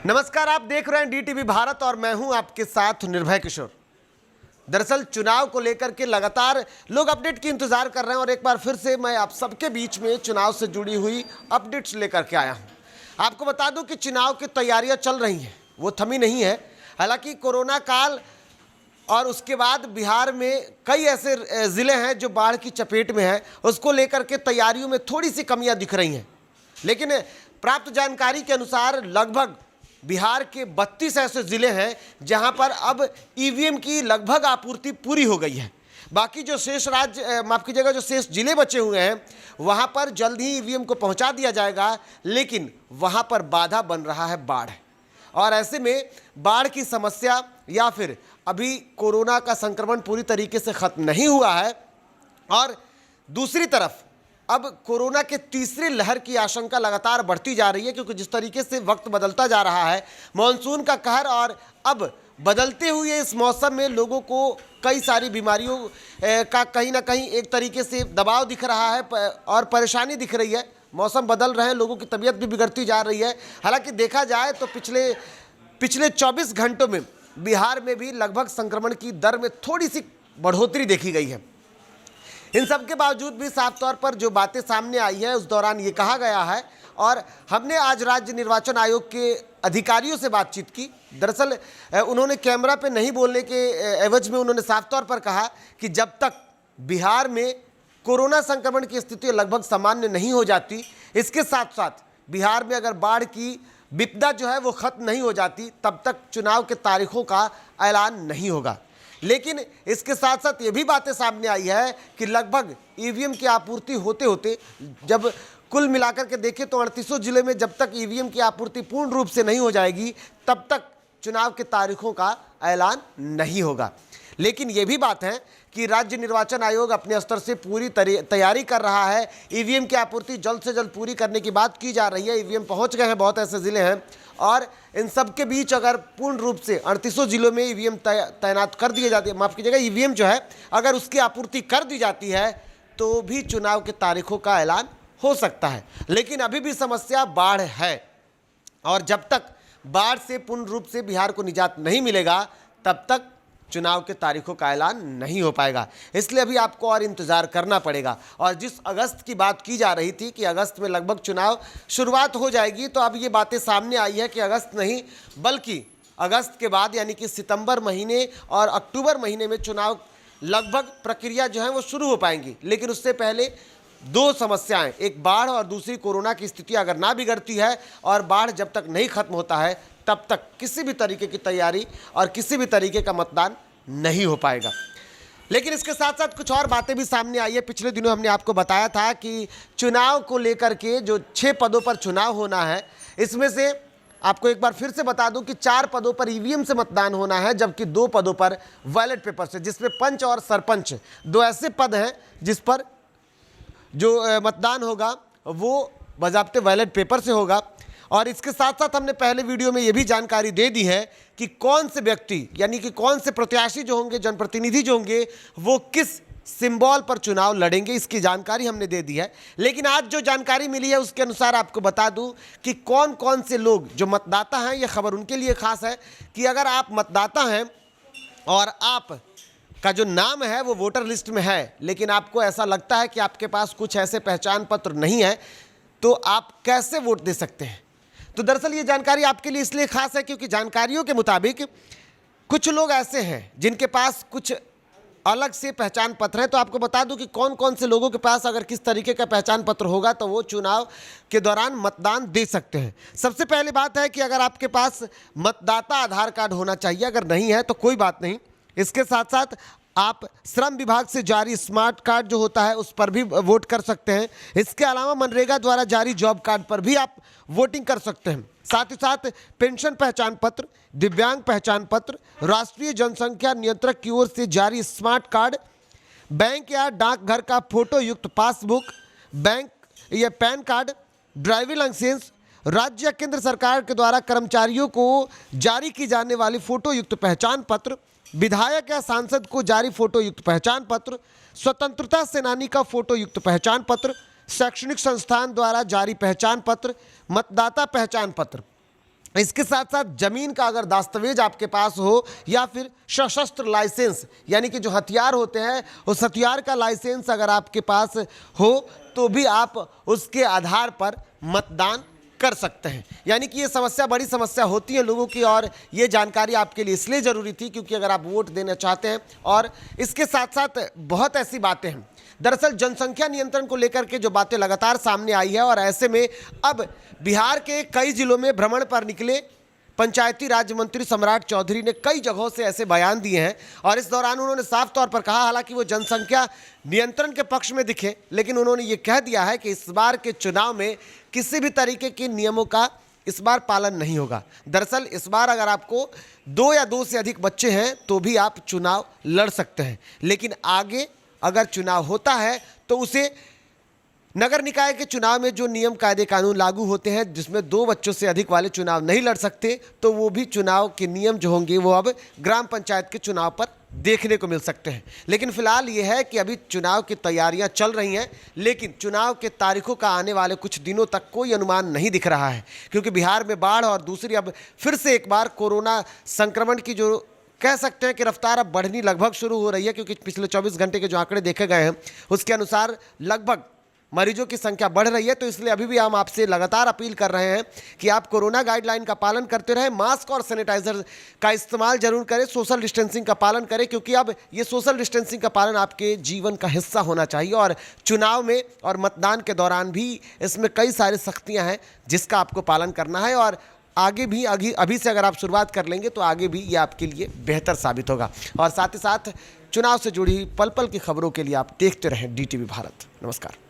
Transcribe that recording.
नमस्कार, आप देख रहे हैं डीटीवी भारत और मैं हूं आपके साथ निर्भय किशोर। दरअसल चुनाव को लेकर के लगातार लोग अपडेट की इंतजार कर रहे हैं और एक बार फिर से मैं आप सबके बीच में चुनाव से जुड़ी हुई अपडेट्स लेकर के आया हूं। आपको बता दूं कि चुनाव की तैयारियां चल रही हैं, वो थमी नहीं है। हालांकि कोरोना काल और उसके बाद बिहार में कई ऐसे ज़िले हैं जो बाढ़ की चपेट में हैं, उसको लेकर के तैयारियों में थोड़ी सी कमियां दिख रही हैं। लेकिन प्राप्त जानकारी के अनुसार लगभग बिहार के 32 ऐसे ज़िले हैं जहां पर अब ईवीएम की लगभग आपूर्ति पूरी हो गई है। बाकी जो शेष राज्य माफ़ कीजिएगा, जो शेष ज़िले बचे हुए हैं वहां पर जल्द ही ईवीएम को पहुंचा दिया जाएगा, लेकिन वहां पर बाधा बन रहा है बाढ़। और ऐसे में बाढ़ की समस्या या फिर अभी कोरोना का संक्रमण पूरी तरीके से ख़त्म नहीं हुआ है और दूसरी तरफ अब कोरोना के तीसरी लहर की आशंका लगातार बढ़ती जा रही है, क्योंकि जिस तरीके से वक्त बदलता जा रहा है, मानसून का कहर और अब बदलते हुए इस मौसम में लोगों को कई सारी बीमारियों का कहीं ना कहीं एक तरीके से दबाव दिख रहा है और परेशानी दिख रही है। मौसम बदल रहे हैं, लोगों की तबीयत भी बिगड़ती जा रही है। हालांकि देखा जाए तो पिछले 24 घंटों में बिहार में भी लगभग संक्रमण की दर में थोड़ी सी बढ़ोतरी देखी गई है। इन सब के बावजूद भी साफ तौर पर जो बातें सामने आई है उस दौरान ये कहा गया है, और हमने आज राज्य निर्वाचन आयोग के अधिकारियों से बातचीत की। दरअसल उन्होंने कैमरा पे नहीं बोलने के एवज में उन्होंने साफ तौर पर कहा कि जब तक बिहार में कोरोना संक्रमण की स्थिति लगभग सामान्य नहीं हो जाती, इसके साथ साथ बिहार में अगर बाढ़ की विपदा जो है वो खत्म नहीं हो जाती, तब तक चुनाव के तारीखों का ऐलान नहीं होगा। लेकिन इसके साथ साथ ये भी बातें सामने आई है कि लगभग ईवीएम की आपूर्ति होते होते, जब कुल मिलाकर के देखें तो 38 जिले में जब तक ईवीएम की आपूर्ति पूर्ण रूप से नहीं हो जाएगी तब तक चुनाव के तारीखों का ऐलान नहीं होगा। लेकिन ये भी बात है कि राज्य निर्वाचन आयोग अपने स्तर से पूरी तैयारी कर रहा है। ईवीएम की आपूर्ति जल्द से जल्द पूरी करने की बात की जा रही है। ईवीएम पहुंच गए हैं, बहुत ऐसे ज़िले हैं, और इन सब के बीच अगर पूर्ण रूप से 38 जिलों में ईवीएम तैनात कर दिए जाते हैं, माफ़ कीजिएगा, ईवीएम जो है अगर उसकी आपूर्ति कर दी जाती है तो भी चुनाव के तारीखों का ऐलान हो सकता है। लेकिन अभी भी समस्या बाढ़ है, और जब तक बाढ़ से पूर्ण रूप से बिहार को निजात नहीं मिलेगा तब तक चुनाव के तारीखों का ऐलान नहीं हो पाएगा। इसलिए अभी आपको और इंतज़ार करना पड़ेगा। और जिस अगस्त की बात की जा रही थी कि अगस्त में लगभग चुनाव शुरुआत हो जाएगी, तो अब ये बातें सामने आई है कि अगस्त नहीं बल्कि अगस्त के बाद यानी कि सितंबर महीने और अक्टूबर महीने में चुनाव लगभग प्रक्रिया जो है वो शुरू हो पाएंगी। लेकिन उससे पहले दो समस्याएं, एक बाढ़ और दूसरी कोरोना की स्थिति अगर ना बिगड़ती है और बाढ़ जब तक नहीं खत्म होता है तब तक किसी भी तरीके की तैयारी और किसी भी तरीके का मतदान नहीं हो पाएगा। लेकिन इसके साथ साथ कुछ और बातें भी सामने आई है। पिछले दिनों हमने आपको बताया था कि चुनाव को लेकर के जो 6 पदों पर चुनाव होना है, इसमें से आपको एक बार फिर से बता दूं कि 4 पदों पर ईवीएम से मतदान होना है, जबकि 2 पदों पर बैलेट पेपर से, जिसमें पंच और सरपंच 2 ऐसे पद हैं जिस पर जो मतदान होगा वो बजाब्ते बैलेट पेपर से होगा। और इसके साथ साथ हमने पहले वीडियो में ये भी जानकारी दे दी है कि कौन से व्यक्ति यानी कि कौन से प्रत्याशी जो होंगे, जनप्रतिनिधि जो होंगे, वो किस सिंबल पर चुनाव लड़ेंगे, इसकी जानकारी हमने दे दी है। लेकिन आज जो जानकारी मिली है उसके अनुसार आपको बता दूं कि कौन कौन से लोग जो मतदाता हैं, ये खबर उनके लिए खास है कि अगर आप मतदाता हैं और आप का जो नाम है वो वोटर लिस्ट में है, लेकिन आपको ऐसा लगता है कि आपके पास कुछ ऐसे पहचान पत्र नहीं है, तो आप कैसे वोट दे सकते हैं। तो दरअसल ये जानकारी आपके लिए इसलिए खास है क्योंकि जानकारियों के मुताबिक कुछ लोग ऐसे हैं जिनके पास कुछ अलग से पहचान पत्र है। तो आपको बता दूं कि कौन कौन से लोगों के पास अगर किस तरीके का पहचान पत्र होगा तो वो चुनाव के दौरान मतदान दे सकते हैं। सबसे पहली बात है कि अगर आपके पास मतदाता आधार कार्ड होना चाहिए, अगर नहीं है तो कोई बात नहीं। इसके साथ साथ आप श्रम विभाग से जारी स्मार्ट कार्ड जो होता है उस पर भी वोट कर सकते हैं। इसके अलावा मनरेगा द्वारा जारी जॉब कार्ड पर भी आप वोटिंग कर सकते हैं। साथ ही साथ पेंशन पहचान पत्र, दिव्यांग पहचान पत्र, राष्ट्रीय जनसंख्या नियंत्रक की ओर से जारी स्मार्ट कार्ड, बैंक या डाकघर का फोटो युक्त पासबुक, बैंक या पैन कार्ड, ड्राइविंग लाइसेंस, राज्य या केंद्र सरकार के द्वारा कर्मचारियों को जारी की जाने वाली फोटो युक्त पहचान पत्र, विधायक या सांसद को जारी फोटो युक्त पहचान पत्र, स्वतंत्रता सेनानी का फोटो युक्त पहचान पत्र, शैक्षणिक संस्थान द्वारा जारी पहचान पत्र, मतदाता पहचान पत्र, इसके साथ साथ जमीन का अगर दस्तावेज आपके पास हो या फिर सशस्त्र लाइसेंस यानी कि जो हथियार होते हैं उस हथियार का लाइसेंस अगर आपके पास हो तो भी आप उसके आधार पर मतदान कर सकते हैं। यानी कि ये समस्या बड़ी समस्या होती है लोगों की, और ये जानकारी आपके लिए इसलिए ज़रूरी थी क्योंकि अगर आप वोट देना चाहते हैं। और इसके साथ साथ बहुत ऐसी बातें हैं, दरअसल जनसंख्या नियंत्रण को लेकर के जो बातें लगातार सामने आई है, और ऐसे में अब बिहार के कई जिलों में भ्रमण पर निकले पंचायती राज मंत्री सम्राट चौधरी ने कई जगहों से ऐसे बयान दिए हैं, और इस दौरान उन्होंने साफ तौर पर कहा, हालांकि वो जनसंख्या नियंत्रण के पक्ष में दिखे, लेकिन उन्होंने ये कह दिया है कि इस बार के चुनाव में किसी भी तरीके के नियमों का इस बार पालन नहीं होगा। दरअसल इस बार अगर आपको 2 या 2 से अधिक बच्चे हैं तो भी आप चुनाव लड़ सकते हैं, लेकिन आगे अगर चुनाव होता है तो उसे नगर निकाय के चुनाव में जो नियम कायदे कानून लागू होते हैं जिसमें 2 बच्चों से अधिक वाले चुनाव नहीं लड़ सकते, तो वो भी चुनाव के नियम जो होंगे वो अब ग्राम पंचायत के चुनाव पर देखने को मिल सकते हैं। लेकिन फिलहाल ये है कि अभी चुनाव की तैयारियां चल रही हैं, लेकिन चुनाव के तारीखों का आने वाले कुछ दिनों तक कोई अनुमान नहीं दिख रहा है, क्योंकि बिहार में बाढ़ और दूसरी अब फिर से एक बार कोरोना संक्रमण की जो कह सकते हैं कि रफ्तार अब बढ़नी लगभग शुरू हो रही है, क्योंकि पिछले 24 घंटे के जो आंकड़े देखे गए हैं उसके अनुसार लगभग मरीजों की संख्या बढ़ रही है। तो इसलिए अभी भी हम आपसे लगातार अपील कर रहे हैं कि आप कोरोना गाइडलाइन का पालन करते रहें, मास्क और सैनिटाइजर का इस्तेमाल जरूर करें, सोशल डिस्टेंसिंग का पालन करें, क्योंकि अब ये सोशल डिस्टेंसिंग का पालन आपके जीवन का हिस्सा होना चाहिए। और चुनाव में और मतदान के दौरान भी इसमें कई सारी सख्तियाँ हैं जिसका आपको पालन करना है, और आगे भी अभी से अगर आप शुरुआत कर लेंगे तो आगे भी ये आपके लिए बेहतर साबित होगा। और साथ ही साथ चुनाव से जुड़ी पल पल की खबरों के लिए आप देखते रहें DTV भारत। नमस्कार।